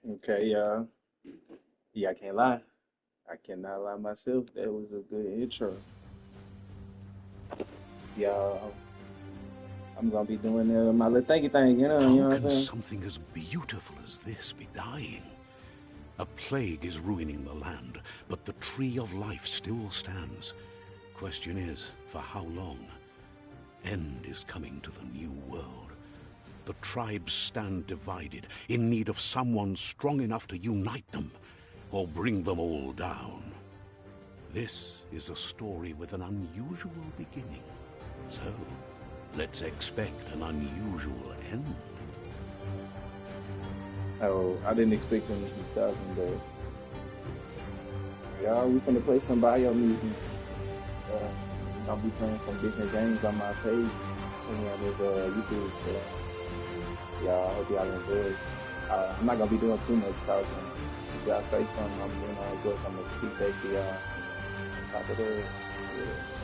Okay, yeah, I can't lie. I cannot lie myself. That was a good intro. Yeah, I'm gonna be doing my little thinky thing, you How know what I'm can saying? something as beautiful as this be dying? A plague is ruining the land, but the tree of life still stands. Question is, for how long? End is coming to the new world. The tribes stand divided, in need of someone strong enough to unite them, or bring them all down. This is a story with an unusual beginning. So, let's expect an unusual end. Oh, I didn't expect them to be talking, but yeah, we finna play some Biomutant. Uh, I'll be playing some different games on my page and on this YouTube. Yeah, I hope y'all enjoy. I'm not gonna be doing too much talking. If y'all say something, of course, I'm gonna speak back to y'all. On top of that, yeah,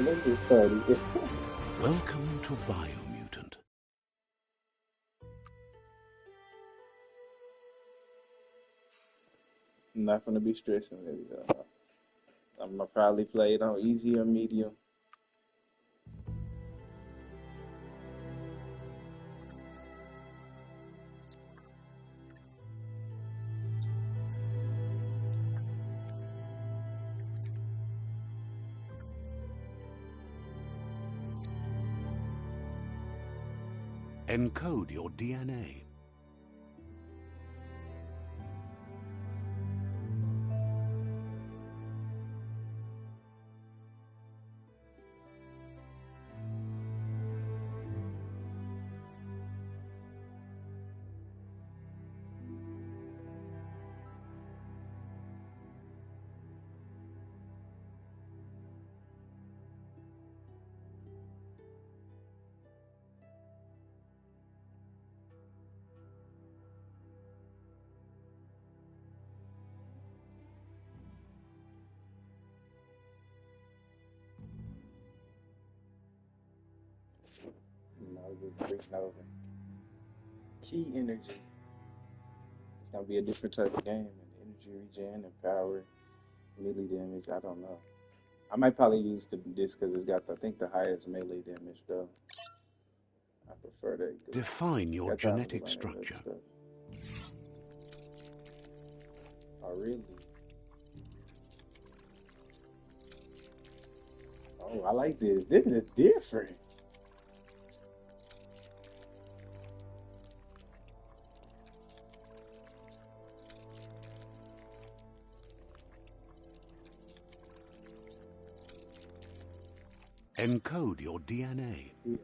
let's get started. Welcome to Biomutant. I'm not gonna be stressing it. I'm gonna probably play it on easy or medium. Encode your DNA. Just breaking over. Key energy. It's gonna be a different type of game, and energy regen and power, melee damage. I don't know. I might probably use this because it's got, I think, the highest melee damage though. I prefer that because Define I your got time to be genetic learning other structure. stuff. Oh, really? Oh, I like this. This is different. Encode your DNA. Yeah,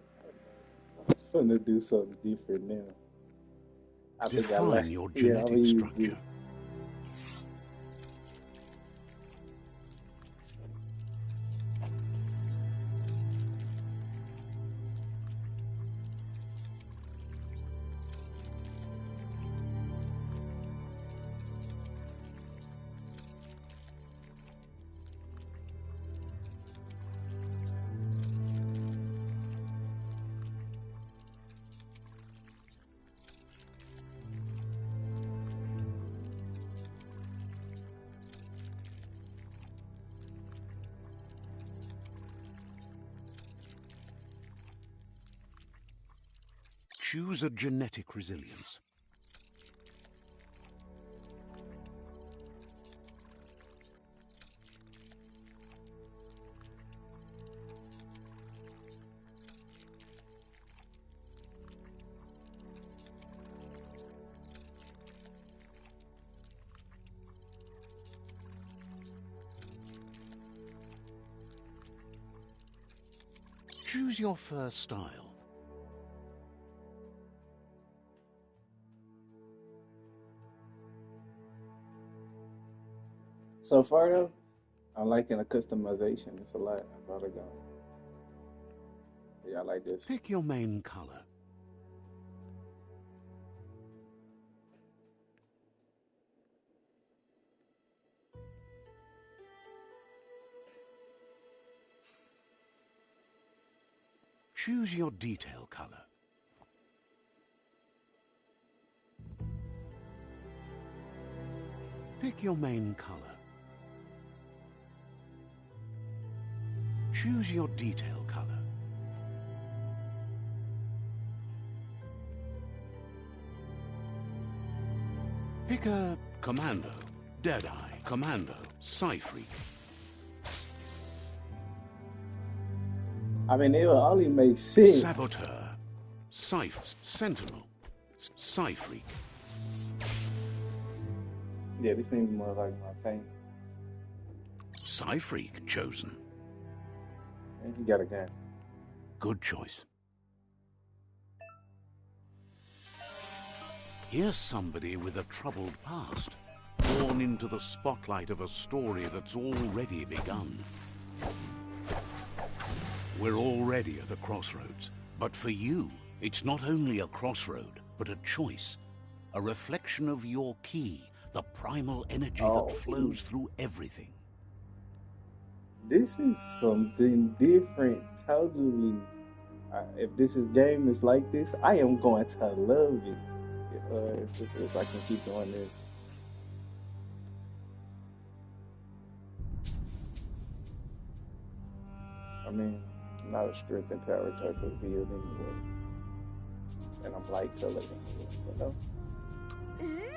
I'm gonna do something different now. I think I like. Define your Yeah, I'm gonna genetic use this. structure. Choose a genetic resilience. Choose your first style. So far though, I'm liking the customization. It's a lot. I'm about to go. Yeah, I like this. Pick your main color. Choose your detail color. Pick your main color. Choose your detail color. Pick a Commando, Deadeye, Commando, Psy-Freak. I mean, it will only make sense. Saboteur, Sentinel, Psy-Freak. Yeah, this seems more like my thing. Psy-Freak chosen. And he got a gun. Good choice. Here's somebody with a troubled past, born into the spotlight of a story that's already begun. We're already at a crossroads, but for you, it's not only a crossroad, but a choice. A reflection of your key, the primal energy that flows through everything. This is something different, totally. If this game is like this, I am going to love it. If I can keep doing this. I mean, not a strength and power type of build anyway. And I'm light colored anyway, you know?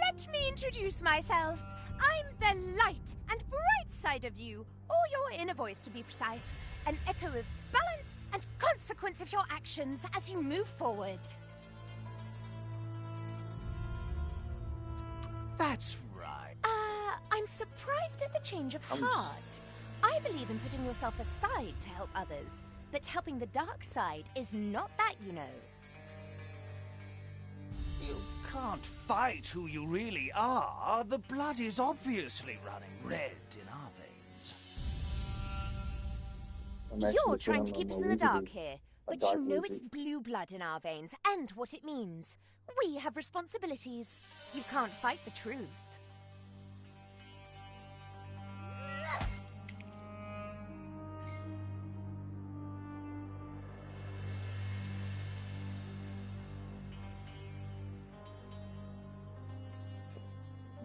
Let me introduce myself. I'm the light and bright side of you, or your inner voice to be precise. An echo of balance and consequence of your actions as you move forward. That's right. I'm surprised at the change of heart. I believe in putting yourself aside to help others, but helping the dark side is not that, you know. You can't fight who you really are. The blood is obviously running red in our veins. You're trying to keep us in the dark here, but you know it's blue blood in our veins and what it means. We have responsibilities. You can't fight the truth.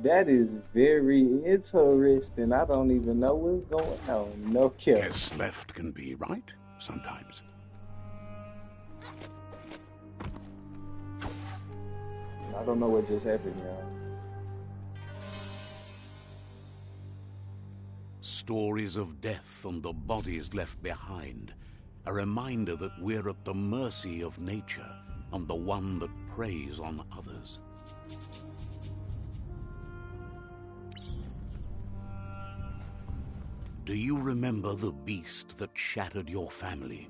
That is very interesting. I don't even know what's going on. No kill. Guess left can be right sometimes. I don't know what just happened, y'all. Stories of death and the bodies left behind. A reminder that we're at the mercy of nature and the one that preys on others. Do you remember the beast that shattered your family,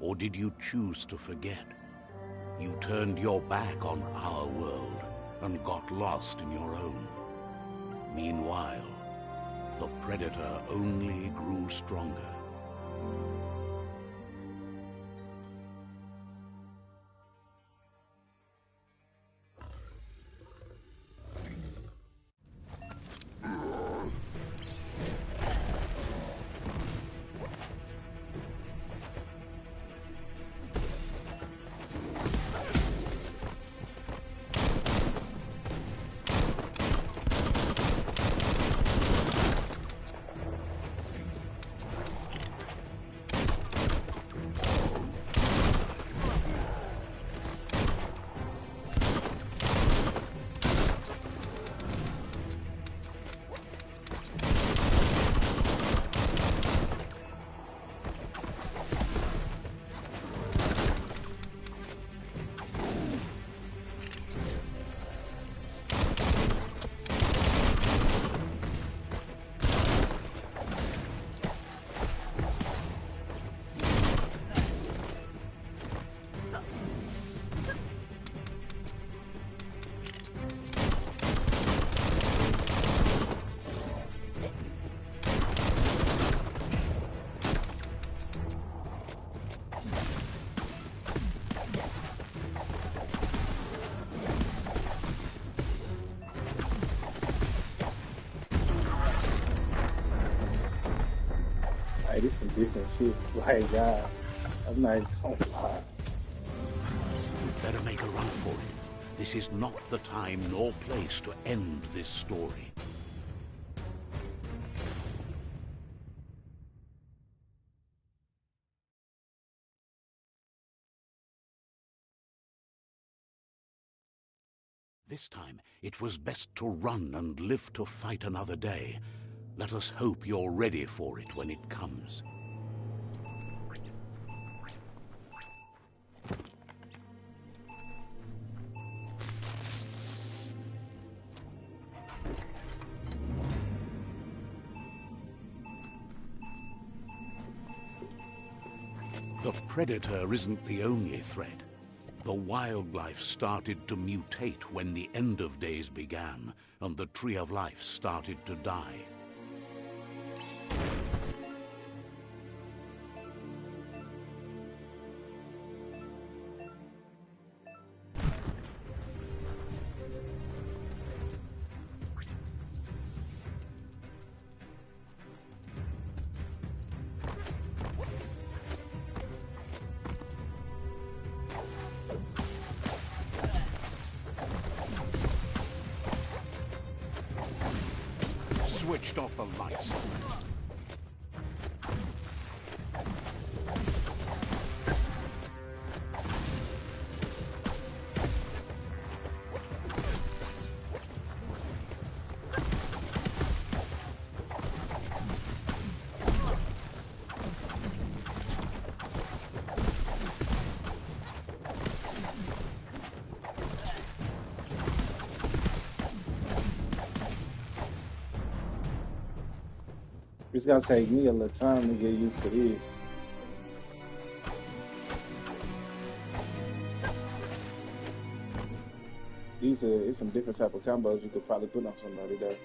or did you choose to forget? You turned your back on our world and got lost in your own. Meanwhile, the predator only grew stronger. This some different shit. Like, I'm not gonna lie. You'd better make a run for it. This is not the time nor place to end this story. This time, it was best to run and live to fight another day. Let us hope you're ready for it when it comes. The Predator isn't the only threat. The wildlife started to mutate when the end of days began, and the Tree of Life started to die. Switched off the lights. It's gonna take me a little time to get used to this. It's some different type of combos you could probably put on somebody though.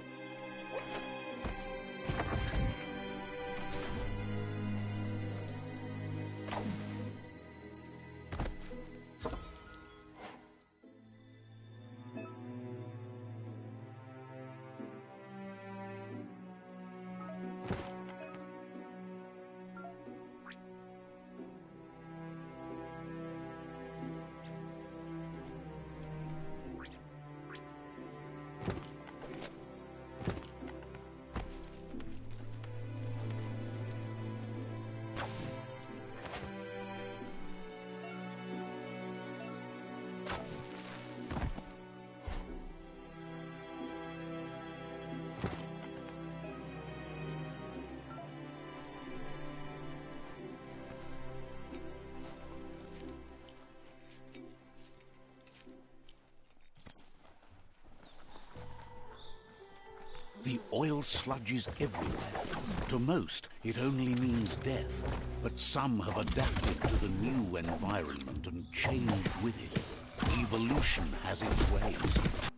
The oil sludge is everywhere. To most, it only means death, but some have adapted to the new environment and changed with it. Evolution has its ways.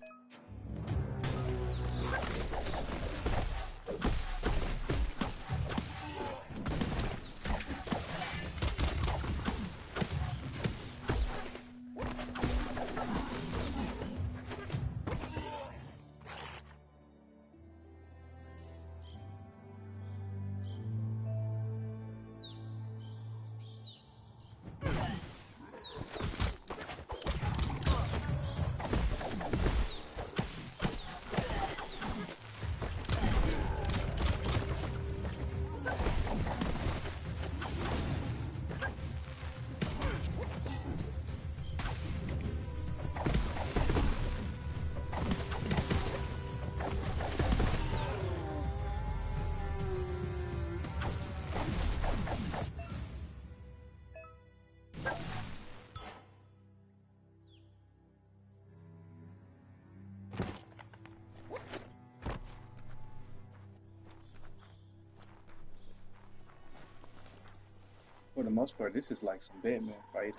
For the most part, this is like some Batman fighting.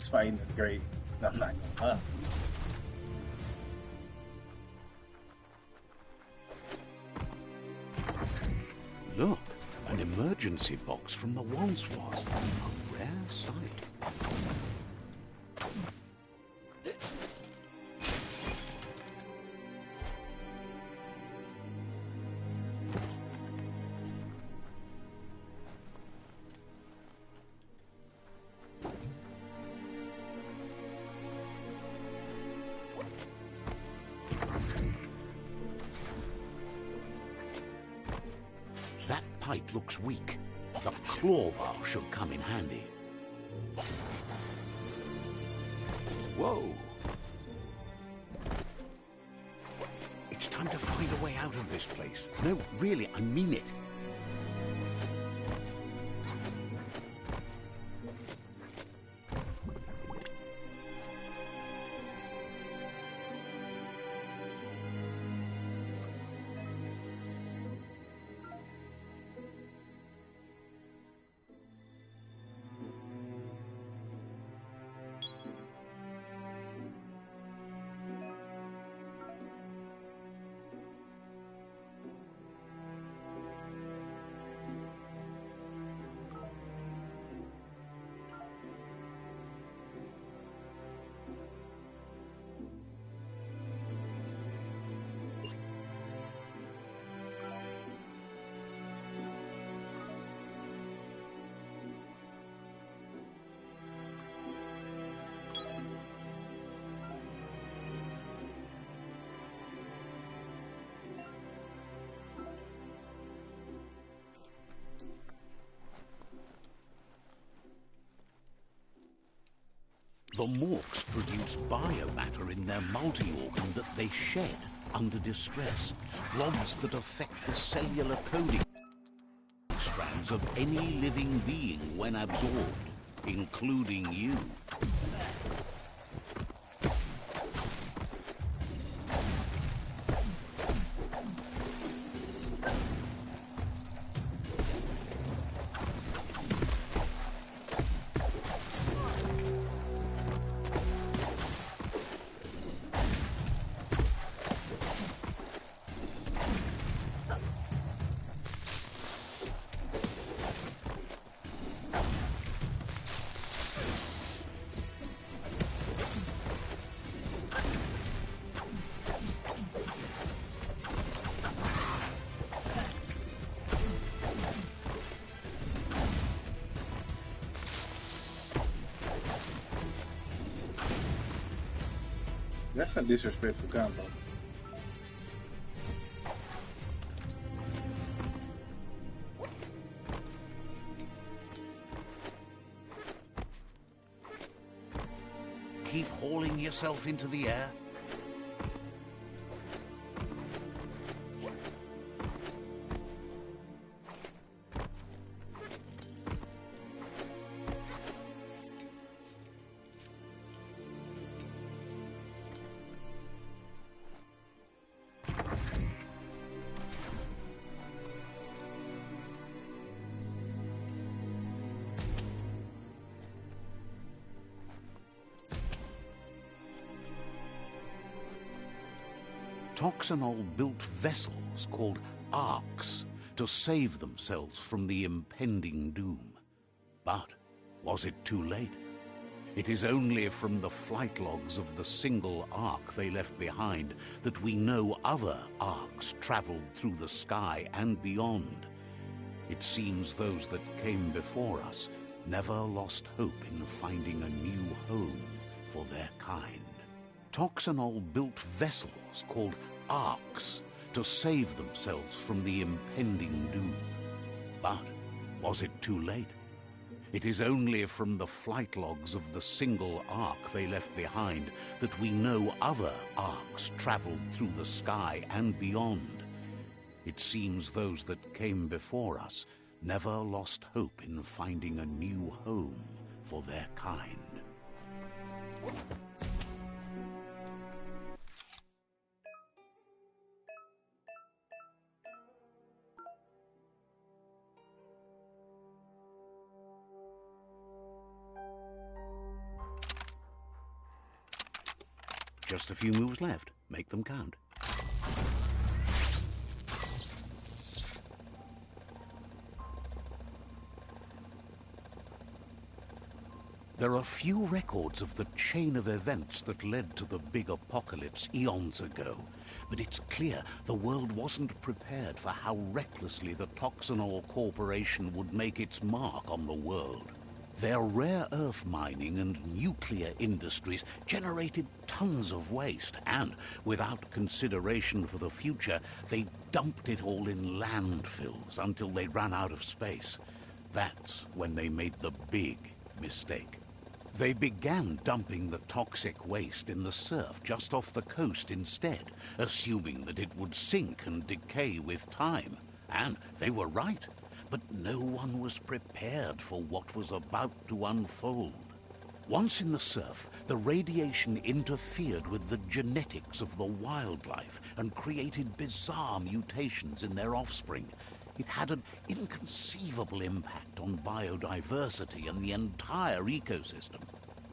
This fighting is great. I'm not gonna lie. Look, an emergency box from the once was. A rare sight. That pipe looks weak. The claw bar should come in handy. Whoa! It's time to find a way out of this place. No, really, I mean it. The Morks produce biomatter in their multi-organ that they shed under distress. Blobs that affect the cellular coding strands of any living being when absorbed, including you. That's a disrespectful combo. Keep hauling yourself into the air. Toxanol built vessels called arks to save themselves from the impending doom. But was it too late? It is only from the flight logs of the single ark they left behind that we know other arks traveled through the sky and beyond. It seems those that came before us never lost hope in finding a new home for their kind. Toxanol built vessels called arks to save themselves from the impending doom. But was it too late? It is only from the flight logs of the single ark they left behind that we know other arks traveled through the sky and beyond. It seems those that came before us never lost hope in finding a new home for their kind. Just a few moves left. Make them count. There are few records of the chain of events that led to the big apocalypse eons ago, but it's clear the world wasn't prepared for how recklessly the Toxanol Corporation would make its mark on the world. Their rare earth mining and nuclear industries generated tons of waste, and without consideration for the future, they dumped it all in landfills until they ran out of space. That's when they made the big mistake. They began dumping the toxic waste in the surf just off the coast instead, assuming that it would sink and decay with time. And they were right, but no one was prepared for what was about to unfold. Once in the surf, the radiation interfered with the genetics of the wildlife and created bizarre mutations in their offspring. It had an inconceivable impact on biodiversity and the entire ecosystem.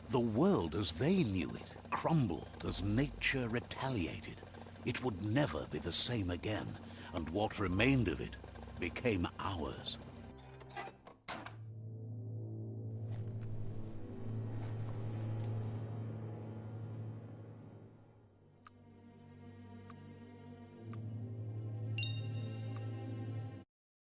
The world as they knew it crumbled as nature retaliated. It would never be the same again, and what remained of it became ours.